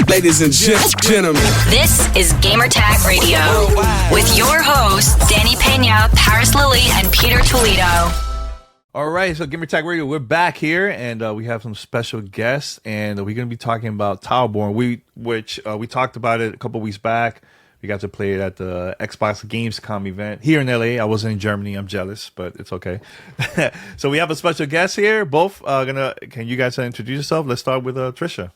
Ladies and gentlemen, this is Gamertag Radio with your hosts, Danny Peña, Paris Lilly, and Peter Toledo. All right, so Gamertag Radio, we're back here, and we have some special guests, and we're going to be talking about Towerborne, which we talked about it a couple weeks back. We got to play it at the Xbox Gamescom event here in LA. I wasn't in Germany. I'm jealous, but it's okay. So we have a special guest here. Both can you guys introduce yourself? Let's start with Trisha.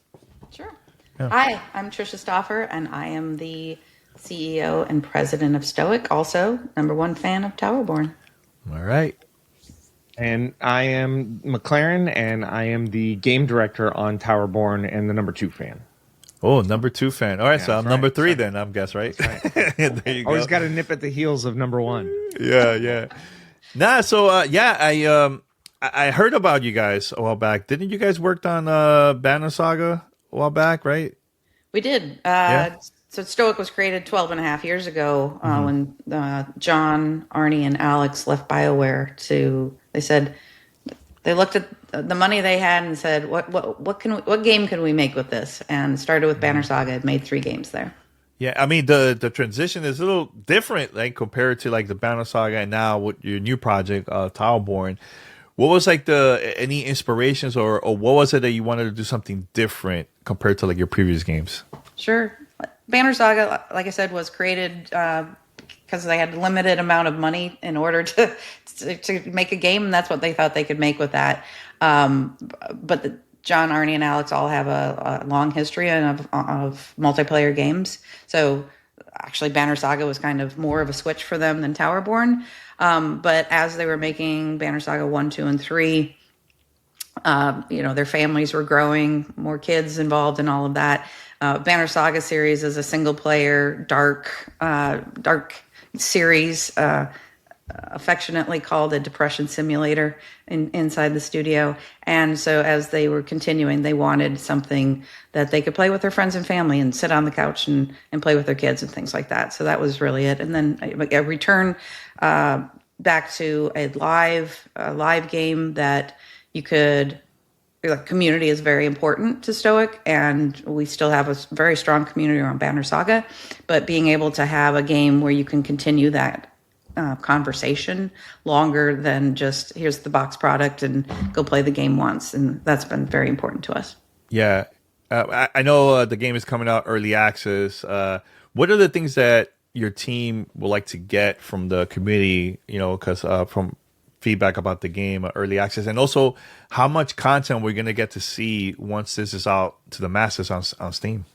Sure. Yeah. Hi, I'm Trisha Stauffer, and I am the CEO and president of Stoic, also #1 fan of Towerborne. All right. And I am McLaren, and I am the game director on Towerborne and the #2 fan. Oh, #2 fan. All right, yeah, so I'm number 3 then, I'm guess, right? Right. There you Always got to nip at the heels of #1. Yeah. Nah, so I heard about you guys a while back. Didn't you guys work on Banner Saga a while back, right? We did. Yeah. So Stoic was created 12 and a half years ago when John, Arnie, and Alex left BioWare they looked at the money they had and said, what game can we make with this? And started with Banner Saga. It made 3 games there. Yeah, I mean the transition is a little different, like compared to like the Banner Saga and now with your new project, Towerborne. What was like any inspirations or what was it that you wanted to do something different compared to like your previous games? Sure. Banner Saga, like I said, was created because they had a limited amount of money in order to make a game, and that's what they thought they could make with that. But John, Arnie, and Alex all have a long history of multiplayer games. So actually, Banner Saga was kind of more of a switch for them than Towerborne. But as they were making Banner Saga 1, 2, and 3, their families were growing, more kids involved in all of that. Banner Saga series is a single-player, dark series, affectionately called a depression simulator inside the studio. And so as they were continuing, they wanted something that they could play with their friends and family and sit on the couch and play with their kids and things like that. So that was really it. And then a return back to a live game that you could. The community is very important to Stoic, and we still have a very strong community around Banner Saga. But being able to have a game where you can continue that conversation longer than just here's the box product and go play the game once, and that's been very important to us. Yeah, I know the game is coming out early access. What are the things that your team would like to get from the community? Because from feedback about the game, early access, and also how much content we're going to get to see once this is out to the masses on Steam.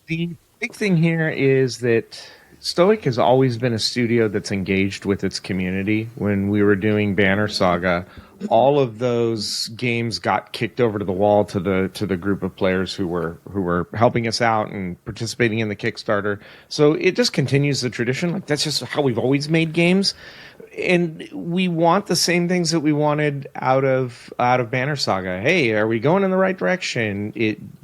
The big thing here is that Stoic has always been a studio that's engaged with its community. When we were doing Banner Saga, all of those games got kicked over to the wall to the group of players who were helping us out and participating in the Kickstarter. So it just continues the tradition. Like that's just how we've always made games. And we want the same things that we wanted out of Banner Saga. Hey, are we going in the right direction?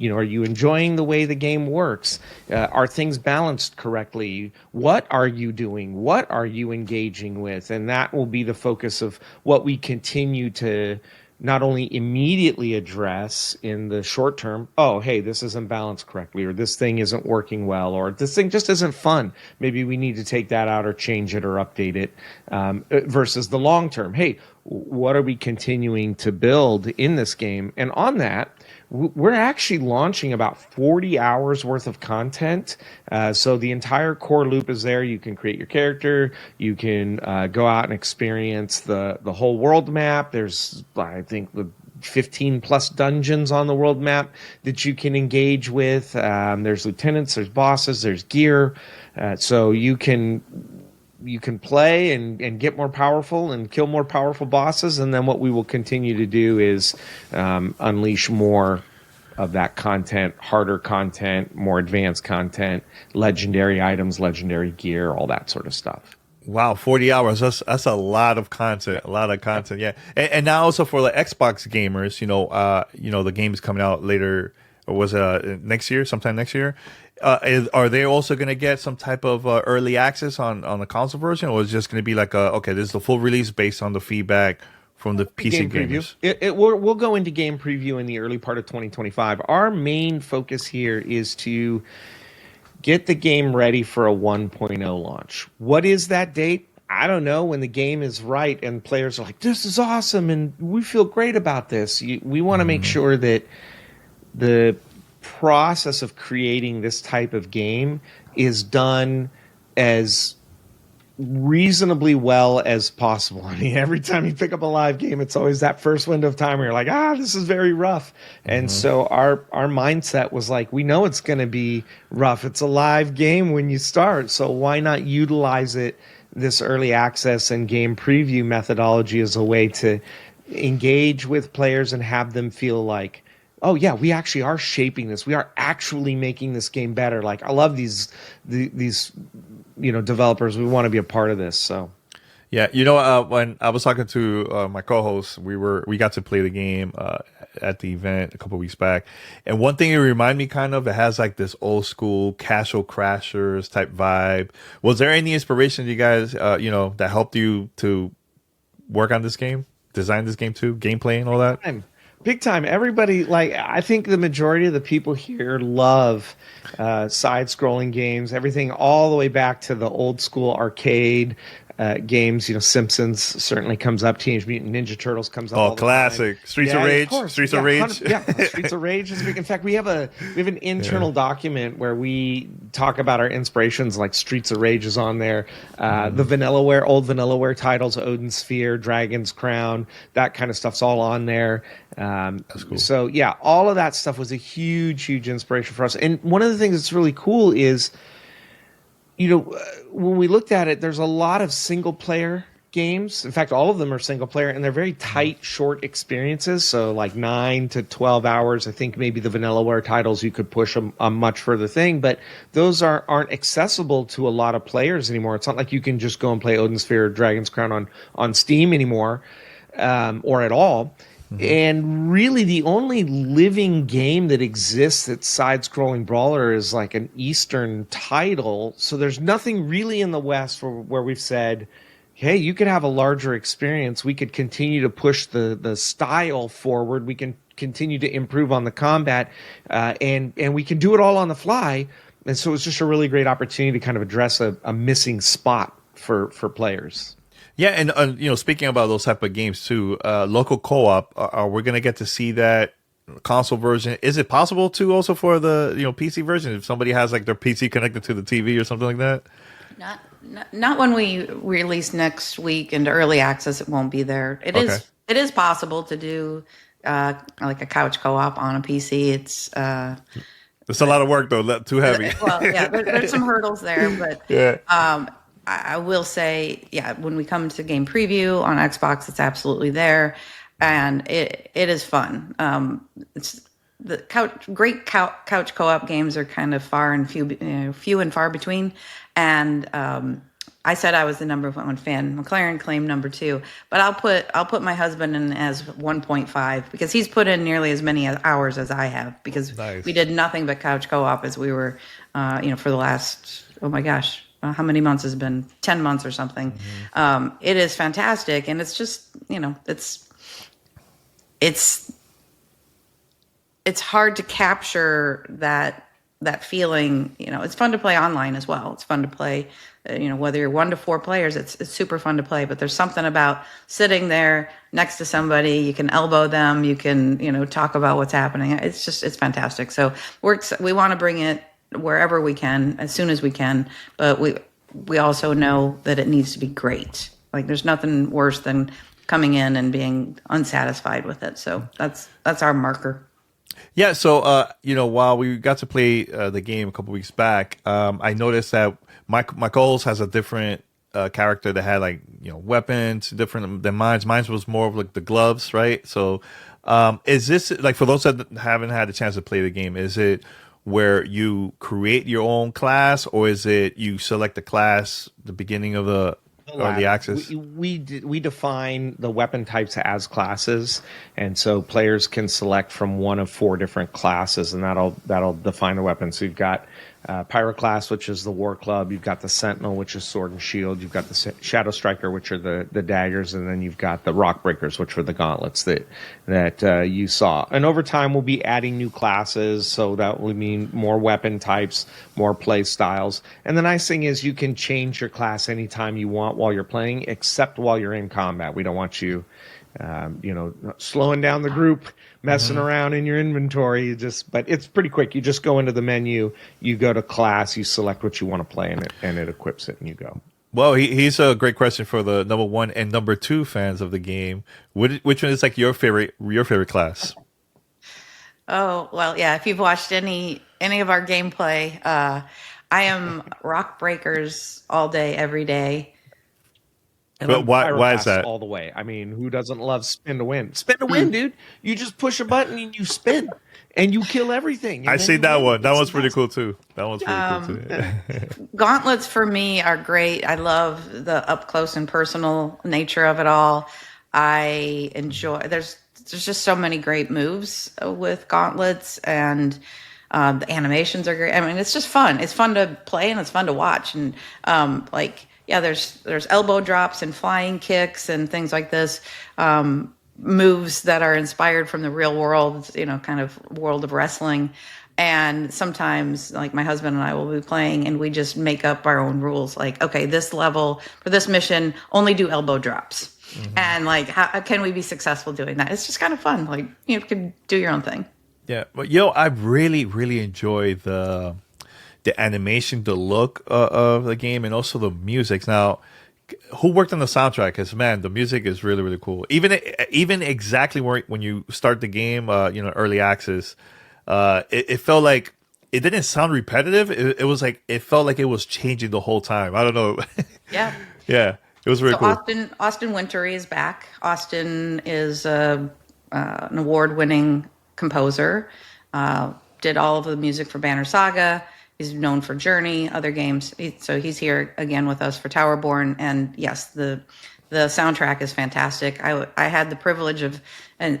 Are you enjoying the way the game works? Are things balanced correctly? What are you doing? What are you engaging with? And that will be the focus of what we continue to not only immediately address in the short term, oh, hey, this isn't balanced correctly, or this thing isn't working well, or this thing just isn't fun. Maybe we need to take that out or change it or update it, versus the long term. Hey, what are we continuing to build in this game? And on that, we're actually launching about 40 hours worth of content. So the entire core loop is there. You can create your character. You can go out and experience the whole world map. There's, I think, 15 plus dungeons on the world map that you can engage with. There's lieutenants, there's bosses, there's gear. So you can play and get more powerful and kill more powerful bosses. And then what we will continue to do is unleash more of that content, harder content, more advanced content, legendary items, legendary gear, all that sort of stuff. Wow, 40 hours. That's a lot of content. Yeah. And now also for the Xbox gamers, the game is coming out later, or was next year, sometime next year. Are they also going to get some type of early access on the console version, or is it just going to be like, okay, this is the full release based on the feedback from the PC game gamers? preview. We'll go into game preview in the early part of 2025. Our main focus here is to get the game ready for a 1.0 launch. What is that date? I don't know. When the game is right and players are like, this is awesome and we feel great about this. We want to make sure that the process of creating this type of game is done as reasonably well as possible. I mean, every time you pick up a live game, it's always that first window of time where you're like, this is very rough. And so our mindset was like, we know it's going to be rough. It's a live game when you start, so why not utilize this early access and game preview methodology as a way to engage with players and have them feel like, oh yeah, we actually are shaping this. We are actually making this game better. Like, I love these developers. We want to be a part of this. So yeah, when I was talking to my co-host, we got to play the game at the event a couple of weeks back, and one thing it reminded me kind of, it has like this old school Castle Crashers type vibe. Was there any inspiration you guys that helped you to work on this game, design this game too, gameplay and all that? Big time. Everybody, I think the majority of the people here love side-scrolling games, everything all the way back to the old school arcade games. Simpsons certainly comes up. Teenage Mutant Ninja Turtles comes up. Oh, classic. Streets of Rage. Streets of Rage. Streets of Rage is big. In fact, we have an internal document where we talk about our inspirations. Like Streets of Rage is on there. The old Vanillaware titles, Odin Sphere, Dragon's Crown, that kind of stuff's all on there. That's cool. So yeah, all of that stuff was a huge inspiration for us. And one of the things that's really cool is, when we looked at it, there's a lot of single player games. In fact, all of them are single player, and they're very tight, short experiences. So like 9 to 12 hours. I think maybe the Vanillaware titles, you could push a much further thing, but those aren't accessible to a lot of players anymore. It's not like you can just go and play Odin Sphere or Dragon's Crown on Steam anymore, or at all. And really, the only living game that exists that's side-scrolling brawler is like an Eastern title. So there's nothing really in the West where we've said, hey, you could have a larger experience. We could continue to push the style forward. We can continue to improve on the combat, and we can do it all on the fly. And so it's just a really great opportunity to kind of address a missing spot for players. Yeah, and speaking about those type of games too, local co-op, are we gonna get to see that console version? Is it possible to also for the PC version if somebody has like their PC connected to the TV or something like that? Not when we release next week into early access. It won't be there. It is possible to do like a couch co-op on a PC. It's a lot of work though, too heavy. Well, yeah, there's some hurdles there, but yeah. I will say, when we come to game preview on Xbox, it's absolutely there, and it is fun. It's the great couch co-op games are kind of few and far between, and I said I was the number one fan. McLaren claimed number 2, but I'll put my husband in as 1.5 because he's put in nearly as many hours as I have because we did nothing but couch co-op as we were, for the last, oh my gosh. How many months has it been? 10 months or something. It is fantastic, and it's just it's hard to capture that feeling. It's fun to play online as well. It's fun to play, whether you're 1 to 4 players. It's super fun to play. But there's something about sitting there next to somebody. You can elbow them. You can talk about what's happening. It's fantastic. So we want to bring it wherever we can, as soon as we can, but we also know that it needs to be great. Like there's nothing worse than coming in and being unsatisfied with it. So that's our marker. Yeah. So while we got to play the game a couple weeks back, I noticed that my co-host has a different character that had like weapons different than mine. Mine was more of like the gloves, right? So is this like, for those that haven't had a chance to play the game, is it where you create your own class, or is it you select the class the beginning of the early access? We define the weapon types as classes, and so players can select from one of 4 different classes, and that'll define the weapon. So you've got Pyroclast, which is the War Club. You've got the Sentinel, which is Sword and Shield. You've got the Shadow Striker, which are the daggers, and then you've got the Rock Breakers, which were the gauntlets that you saw. And over time, we'll be adding new classes, so that will mean more weapon types, more play styles. And the nice thing is you can change your class anytime you want while you're playing, except while you're in combat. We don't want you, slowing down the group, messing around in your inventory. But it's pretty quick. You just go into the menu, you go to class, you select what you want to play in it, and it equips it, and you go. Well, he's a great question for the number 1 and number 2 fans of the game. Which one is like your favorite class? Oh, well, yeah. If you've watched any of our gameplay, I am Rock Breakers all day, every day. And but why is that? All the way. I mean, who doesn't love spin to win? Spin to win, dude. You just push a button and you spin, and you kill everything. I see that one. That one's pretty cool too. That one's pretty cool too. Gauntlets for me are great. I love the up close and personal nature of it all. I enjoy. There's just so many great moves with gauntlets, and the animations are great. I mean, it's just fun. It's fun to play and it's fun to watch. And there's elbow drops and flying kicks and things like this. Moves that are inspired from the real world, kind of world of wrestling. And sometimes, like, my husband and I will be playing and we just make up our own rules. Like, okay, this level for this mission, only do elbow drops. Mm-hmm. And like, how can we be successful doing that? It's just kind of fun. Like, you can do your own thing. Yeah. But I really, really enjoy the animation, the look of the game, and also the music. Now, who worked on the soundtrack? Because, man, the music is really, really cool. Even exactly when you start the game, early access, it felt like it didn't sound repetitive. It was like it felt like it was changing the whole time. I don't know. Yeah. Yeah. It was really cool. Austin Wintory is back. Austin is an award-winning composer. Did all of the music for Banner Saga. He's known for Journey, other games. So he's here again with us for Towerborne. And yes, the soundtrack is fantastic. I had the privilege of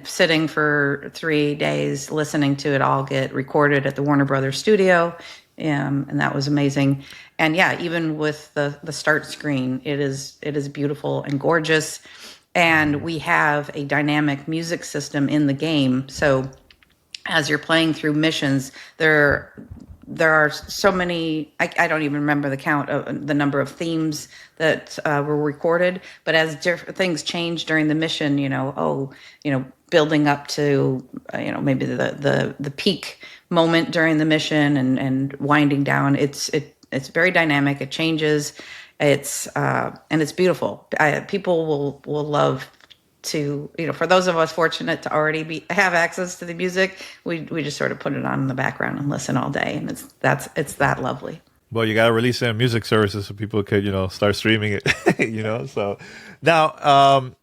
sitting for 3 days listening to it all get recorded at the Warner Brothers studio. And that was amazing. And yeah, even with the start screen, it is beautiful and gorgeous. And we have a dynamic music system in the game. So as you're playing through missions, there are so many, I don't even remember the count of the number of themes that were recorded, but as different things change during the mission, building up to, maybe the peak moment during the mission and winding down, it's very dynamic. It changes. And it's beautiful. People will love to, for those of us fortunate to already have access to the music, we just sort of put it on in the background and listen all day, and it's that lovely. Well, you got to release it in music services so people could, start streaming it, So now,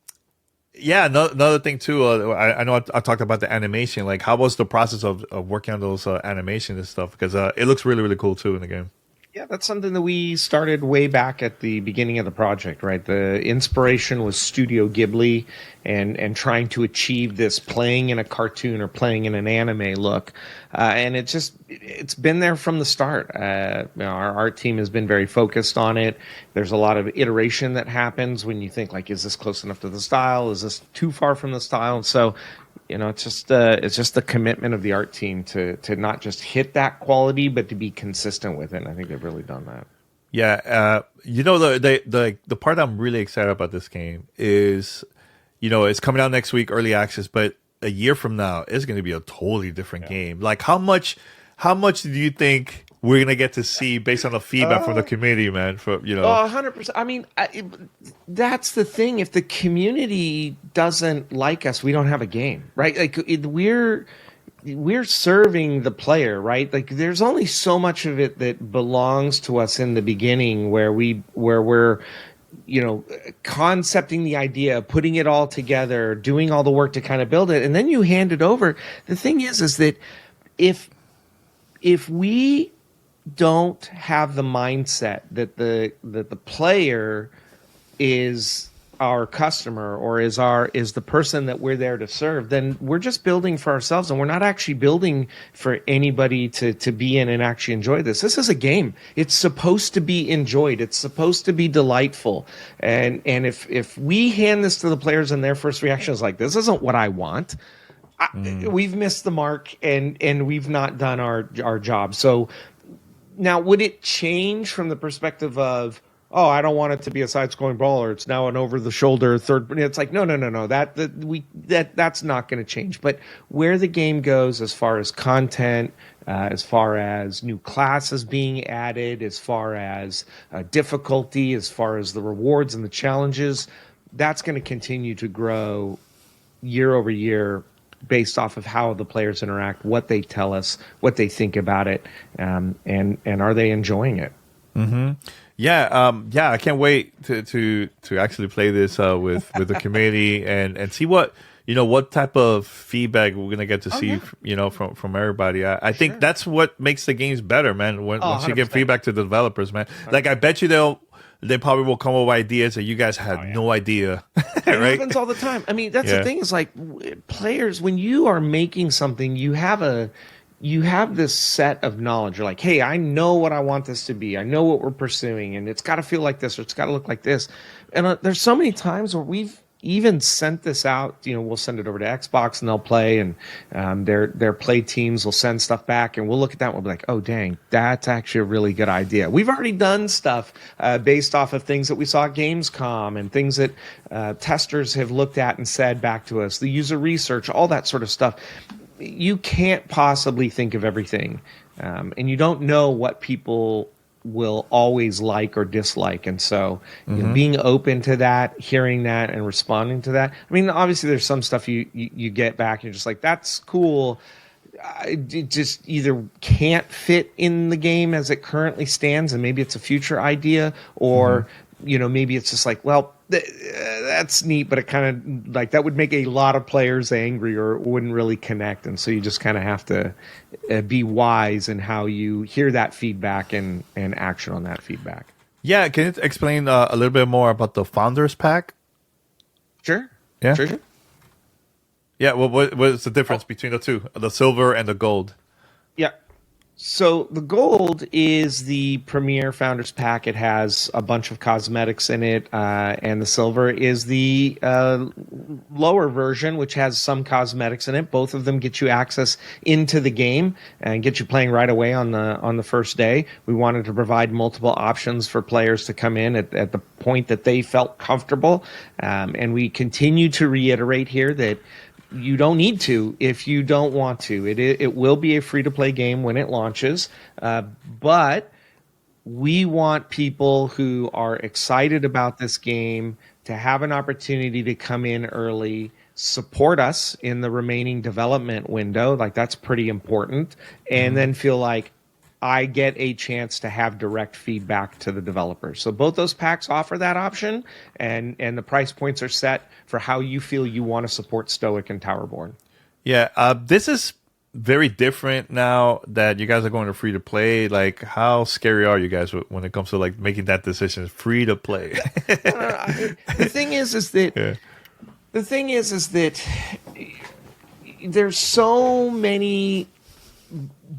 another thing too. I know I talked about the animation. Like, how was the process of working on those animations and stuff? Because it looks really, really cool too in the game. Yeah, that's something that we started way back at the beginning of the project, right? The inspiration was Studio Ghibli and trying to achieve this playing in a cartoon or playing in an anime look. And it's been there from the start. Our art team has been very focused on it. There's a lot of iteration that happens when you think, like, is this close enough to the style? Is this too far from the style? And so, it's just the commitment of the art team to not just hit that quality, but to be consistent with it. And I think they've really done that. Yeah, the part I'm really excited about this game is, it's coming out next week, early access, but a year from now, it's going to be a totally different game. Like, how much do you think we're going to get to see based on the feedback from the community, man? 100%. I mean, that's the thing. If the community doesn't like us, we don't have a game, right? Like, we're serving the player, right? Like, there's only so much of it that belongs to us in the beginning, where we're concepting the idea, putting it all together, doing all the work to kind of build it, and then you hand it over. The thing is that if we don't have the mindset that the player is our customer or is the person that we're there to serve, then we're just building for ourselves, and we're not actually building for anybody to be in and actually enjoy this. This is a game. It's supposed to be enjoyed. It's supposed to be delightful. And if we hand this to the players and their first reaction is like, this isn't what I want, we've missed the mark, and we've not done our job. So now, would it change from the perspective of, oh, I don't want it to be a side-scrolling brawler, it's now an over-the-shoulder third? It's like, no. That's not going to change. But where the game goes as far as content, as far as new classes being added, as far as difficulty, as far as the rewards and the challenges, that's going to continue to grow year over year based off of how the players interact, what they tell us, what they think about it, and are they enjoying it? Mm-hmm. Yeah, I can't wait to actually play this with the community and see what type of feedback we're gonna get to see, from everybody. I think that's what makes the games better, man. Once you get feedback to the developers, man. 100%. Like, I bet you they probably will come up with ideas that you guys had no idea. It right? happens all the time. I mean, that's the thing is, like, players, when you are making something, you have this set of knowledge. You're like, hey, I know what I want this to be. I know what we're pursuing, and it's got to feel like this, or it's got to look like this. And there's so many times where we've even sent this out. We'll send it over to Xbox, and they'll play, and their play teams will send stuff back, and we'll look at that and we'll be like, oh, dang, that's actually a really good idea. We've already done stuff based off of things that we saw at Gamescom and things that testers have looked at and said back to us, the user research, all that sort of stuff. You can't possibly think of everything, and you don't know what people will always like or dislike. And so being open to that, hearing that, and responding to that. I mean, obviously there's some stuff you get back and you're just like, that's cool. It just either can't fit in the game as it currently stands, and maybe it's a future idea, or maybe it's just like, well, that's neat, but it kind of, like, that would make a lot of players angry or wouldn't really connect. And so you just kind of have to be wise in how you hear that feedback and action on that feedback. Yeah, can you explain a little bit more about the Founders Pack? Sure. Yeah. Sure. Yeah, well, what is the difference between the two, the silver and the gold? Yeah. So the gold is the premier Founders Pack. It has a bunch of cosmetics in it, and the silver is the lower version, which has some cosmetics in it. Both of them get you access into the game and get you playing right away on the first day. We wanted to provide multiple options for players to come in at the point that they felt comfortable, and we continue to reiterate here that you don't need to if you don't want to. It will be a free-to-play game when it launches, but we want people who are excited about this game to have an opportunity to come in early, support us in the remaining development window, like that's pretty important, and then feel like I get a chance to have direct feedback to the developers. So both those packs offer that option, and the price points are set for how you feel you want to support Stoic and Towerborne. Yeah, this is very different now that you guys are going to free to play. Like, how scary are you guys when it comes to like making that decision, free to play? The thing is that there's so many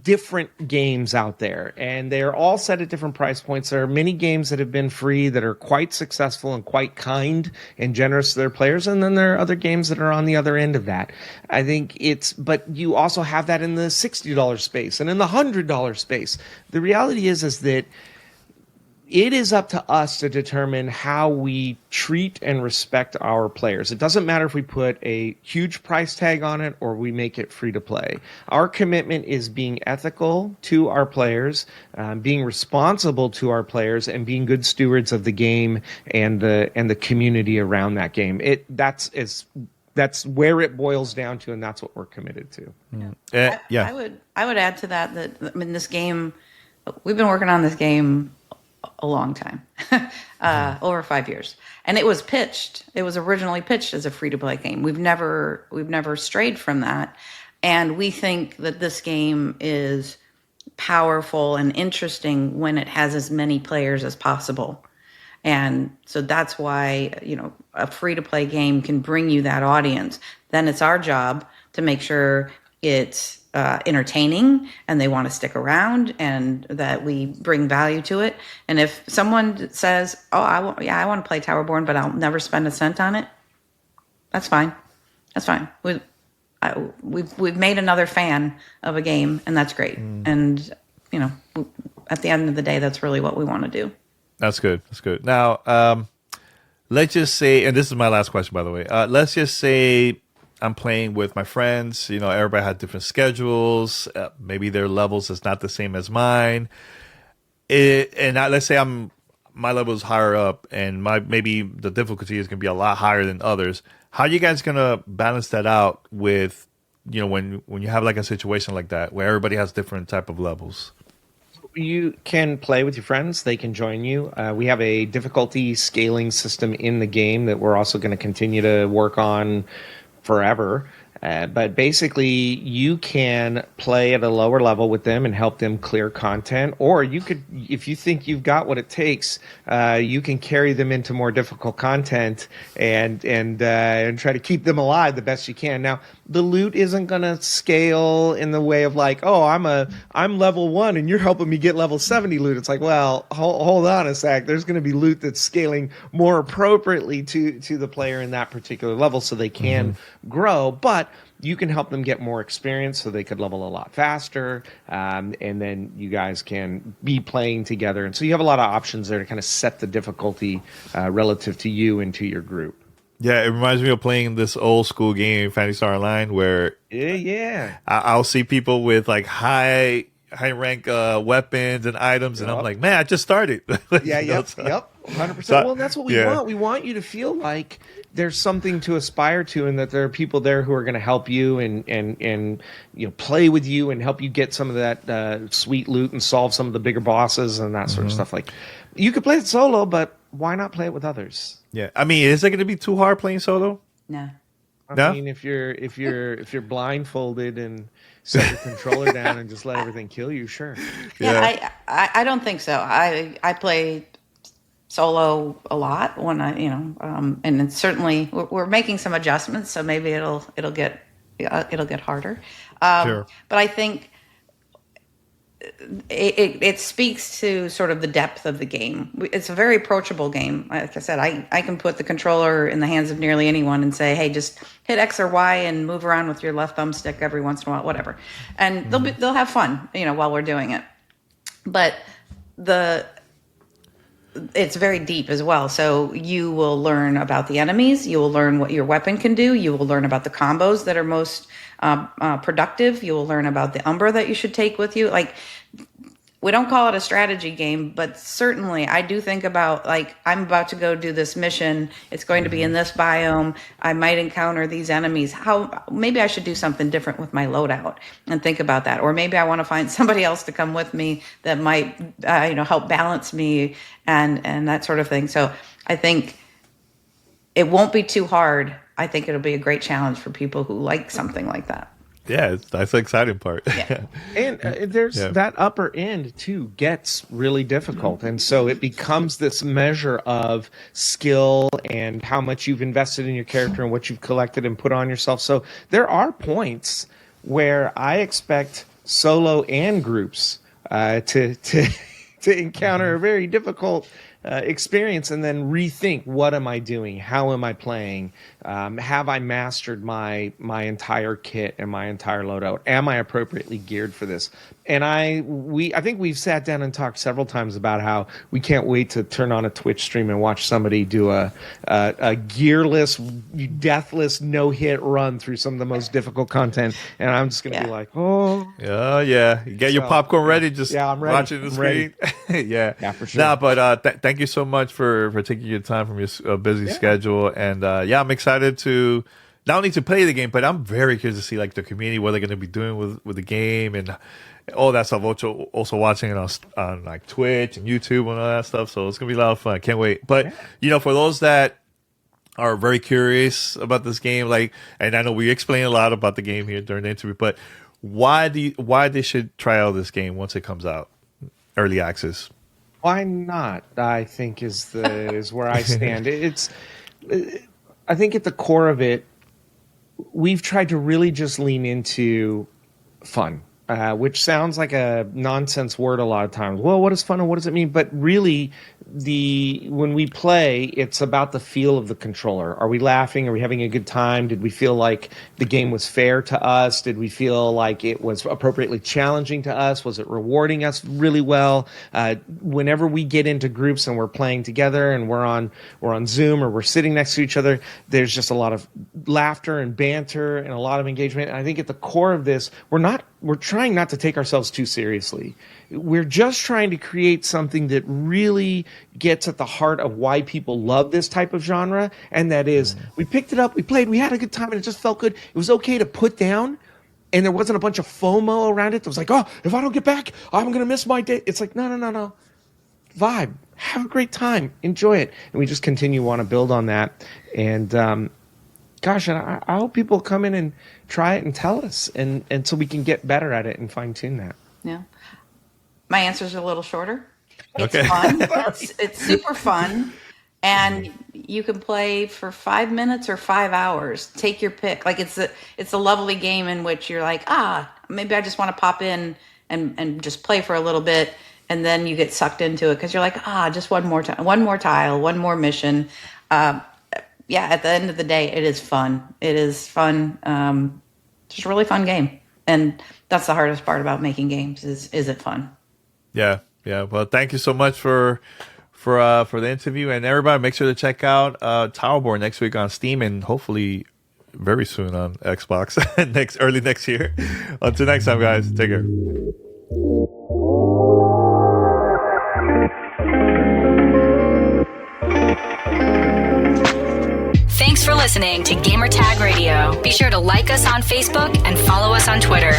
different games out there, and they're all set at different price points. There are many games that have been free that are quite successful and quite kind and generous to their players, and then there are other games that are on the other end of that. I think but you also have that in the $60 space and in the $100 space. The reality is that it is up to us to determine how we treat and respect our players. It doesn't matter if we put a huge price tag on it or we make it free to play. Our commitment is being ethical to our players, being responsible to our players, and being good stewards of the game and the community around that game. That's where it boils down to, and that's what we're committed to. Yeah. I would add to that this game, we've been working on this game a long time, over 5 years, and it was originally pitched as a free-to-play game. We've never strayed from that, and we think that this game is powerful and interesting when it has as many players as possible. And so that's why, a free-to-play game can bring you that audience. Then it's our job to make sure it's entertaining and they want to stick around and that we bring value to it. And if someone says, oh, I want to play Towerborne, but I'll never spend a cent on it, that's fine. That's fine. We've made another fan of a game, and that's great. And, at the end of the day, that's really what we want to do. That's good. That's good. Now, let's just say, and this is my last question, by the way. Let's just say I'm playing with my friends. Everybody has different schedules. Maybe their levels is not the same as mine. Let's say my level is higher up, and maybe the difficulty is going to be a lot higher than others. How are you guys going to balance that out with, when you have like a situation like that where everybody has different type of levels? You can play with your friends. They can join you. We have a difficulty scaling system in the game that we're also going to continue to work on forever. But basically, you can play at a lower level with them and help them clear content. Or you could, if you think you've got what it takes, you can carry them into more difficult content and try to keep them alive the best you can. Now, the loot isn't going to scale in the way of like, oh, I'm level 1 and you're helping me get level 70 loot. It's like, well, hold on a sec. There's going to be loot that's scaling more appropriately to the player in that particular level so they can grow. But you can help them get more experience so they could level a lot faster, and then you guys can be playing together. And so you have a lot of options there to kind of set the difficulty relative to you and to your group. Yeah, it reminds me of playing this old school game, Phantasy Star Online, where I'll see people with like high rank weapons and items, and I'm like, man, I just started. Yep, 100%. Well, that's what we want. We want you to feel like there's something to aspire to, and that there are people there who are going to help you and play with you and help you get some of that sweet loot and solve some of the bigger bosses and that sort of stuff. Like, you could play it solo, but why not play it with others? Yeah, I mean, is it going to be too hard playing solo? No. I mean, if you're blindfolded and set your controller down and just let everything kill you, sure. Yeah, I don't think so. I play solo a lot when and it's certainly we're making some adjustments, so maybe it'll get harder. Sure. But I think it speaks to sort of the depth of the game. It's a very approachable game. Like I said, I can put the controller in the hands of nearly anyone and say, hey, just hit X or Y and move around with your left thumbstick every once in a while, whatever. And they'll have fun, while we're doing it. But it's very deep as well. So you will learn about the enemies. You will learn what your weapon can do. You will learn about the combos that are most productive. You will learn about the Umbra that you should take with you. Like, we don't call it a strategy game, but certainly I do think about, like, I'm about to go do this mission. It's going to be in this biome. I might encounter these enemies. Maybe I should do something different with my loadout and think about that. Or maybe I want to find somebody else to come with me that might, help balance me and that sort of thing. So I think it won't be too hard. I think it'll be a great challenge for people who like something like that. Yeah, that's the exciting part. Yeah. And there's that upper end too gets really difficult, and so it becomes this measure of skill and how much you've invested in your character and what you've collected and put on yourself. So there are points where I expect solo and groups to encounter a very difficult experience and then rethink, what am I doing? How am I playing? Have I mastered my entire kit and my entire loadout? Am I appropriately geared for this? And I think we've sat down and talked several times about how we can't wait to turn on a Twitch stream and watch somebody do a gearless, deathless, no-hit run through some of the most difficult content. And I'm just going to be like, oh. Yeah. You get your popcorn ready, just I'm ready. watching the screen. Yeah, for sure. No, but thank you so much for taking your time from your busy schedule. And I'm excited to not only to play the game, but I'm very curious to see like the community, what they're going to be doing with the game and all that stuff. Also watching it on like Twitch and YouTube and all that stuff. So it's going to be a lot of fun. Can't wait. But, for those that are very curious about this game, like, and I know we explained a lot about the game here during the interview, but why they should try out this game once it comes out, early access? Why not? I think is where I stand. I think at the core of it, we've tried to really just lean into fun, which sounds like a nonsense word a lot of times. Well, what is fun and what does it mean? But really, when we play, it's about the feel of the controller. Are we laughing? Are we having a good time? Did we feel like the game was fair to us? Did we feel like it was appropriately challenging to us? Was it rewarding us really well? Whenever we get into groups and we're playing together and we're on Zoom or we're sitting next to each other, there's just a lot of laughter and banter and a lot of engagement. And I think at the core of this, we're trying not to take ourselves too seriously. We're just trying to create something that really gets at the heart of why people love this type of genre, and that is, we picked it up, we played, we had a good time, and it just felt good. It was okay to put down, and there wasn't a bunch of FOMO around it. It was like, oh, if I don't get back, I'm going to miss my day. It's like, no. Vibe. Have a great time. Enjoy it. And we just continue to want to build on that. And gosh, I hope people come in and try it and tell us, and so we can get better at it and fine-tune that. Yeah. My answer's a little shorter. It's Okay. fun. It's super fun. And you can play for 5 minutes or 5 hours. Take your pick. Like it's a lovely game in which you're like, maybe I just want to pop in and just play for a little bit. And then you get sucked into it because you're like, just one more time, one more tile, one more mission. At the end of the day, it is fun. It is fun. Just a really fun game. And that's the hardest part about making games is it fun? Yeah. Well, thank you so much for the interview, and everybody make sure to check out Towerborne next week on Steam, and hopefully very soon on Xbox early next year. Until next time, guys, take care. Thanks for listening to Gamertag Radio. Be sure to like us on Facebook and follow us on Twitter.